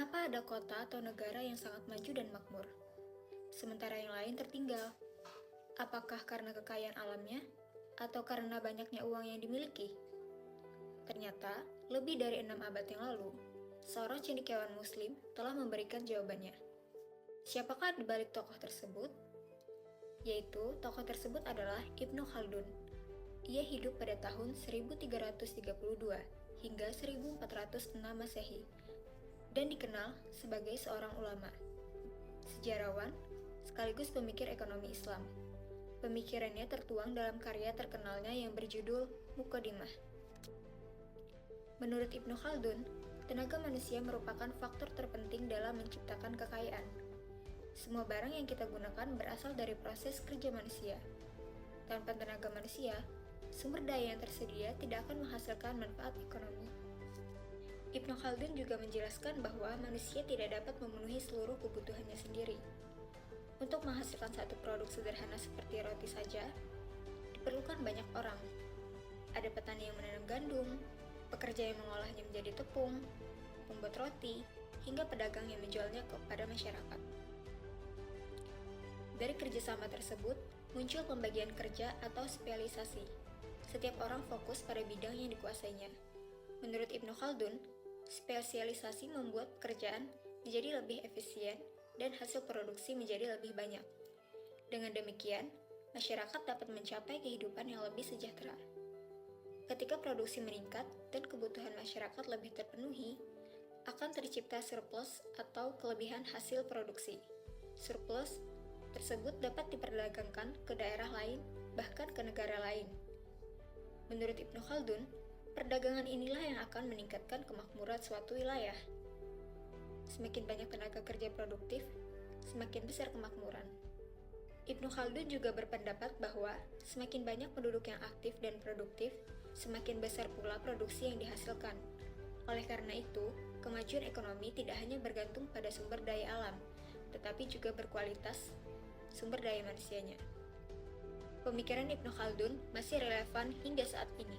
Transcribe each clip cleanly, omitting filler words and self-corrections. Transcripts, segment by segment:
Kenapa ada kota atau negara yang sangat maju dan makmur, sementara yang lain tertinggal? Apakah karena kekayaan alamnya, atau karena banyaknya uang yang dimiliki? Ternyata, lebih dari 6 abad yang lalu, seorang cendekiawan muslim telah memberikan jawabannya. Siapakah di balik tokoh tersebut? Yaitu, tokoh tersebut adalah Ibnu Khaldun. Ia hidup pada tahun 1332 hingga 1406 Masehi, dan dikenal sebagai seorang ulama, sejarawan, sekaligus pemikir ekonomi Islam. Pemikirannya tertuang dalam karya terkenalnya yang berjudul Muqaddimah. Menurut Ibnu Khaldun, tenaga manusia merupakan faktor terpenting dalam menciptakan kekayaan. Semua barang yang kita gunakan berasal dari proses kerja manusia. Tanpa tenaga manusia, sumber daya yang tersedia tidak akan menghasilkan manfaat ekonomi. Ibnu Khaldun juga menjelaskan bahwa manusia tidak dapat memenuhi seluruh kebutuhannya sendiri. Untuk menghasilkan satu produk sederhana seperti roti saja, diperlukan banyak orang. Ada petani yang menanam gandum, pekerja yang mengolahnya menjadi tepung, pembuat roti, hingga pedagang yang menjualnya kepada masyarakat. Dari kerjasama tersebut, muncul pembagian kerja atau spesialisasi. Setiap orang fokus pada bidang yang dikuasainya. Menurut Ibnu Khaldun, spesialisasi membuat pekerjaan menjadi lebih efisien dan hasil produksi menjadi lebih banyak. Dengan demikian, masyarakat dapat mencapai kehidupan yang lebih sejahtera. Ketika produksi meningkat dan kebutuhan masyarakat lebih terpenuhi, akan tercipta surplus atau kelebihan hasil produksi. Surplus tersebut dapat diperdagangkan ke daerah lain, bahkan ke negara lain. Menurut Ibnu Khaldun, perdagangan inilah yang akan meningkatkan kemakmuran suatu wilayah. Semakin banyak tenaga kerja produktif, semakin besar kemakmuran. Ibnu Khaldun juga berpendapat bahwa semakin banyak penduduk yang aktif dan produktif, semakin besar pula produksi yang dihasilkan. Oleh karena itu, kemajuan ekonomi tidak hanya bergantung pada sumber daya alam, tetapi juga berkualitas sumber daya manusianya. Pemikiran Ibnu Khaldun masih relevan hingga saat ini.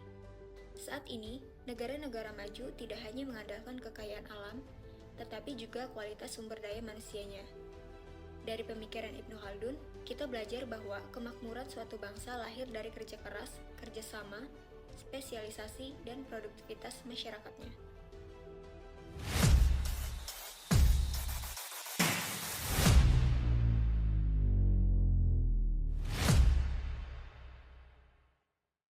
Saat ini, negara-negara maju tidak hanya mengandalkan kekayaan alam, tetapi juga kualitas sumber daya manusianya. Dari pemikiran Ibnu Khaldun, kita belajar bahwa kemakmuran suatu bangsa lahir dari kerja keras, kerjasama, spesialisasi, dan produktivitas masyarakatnya.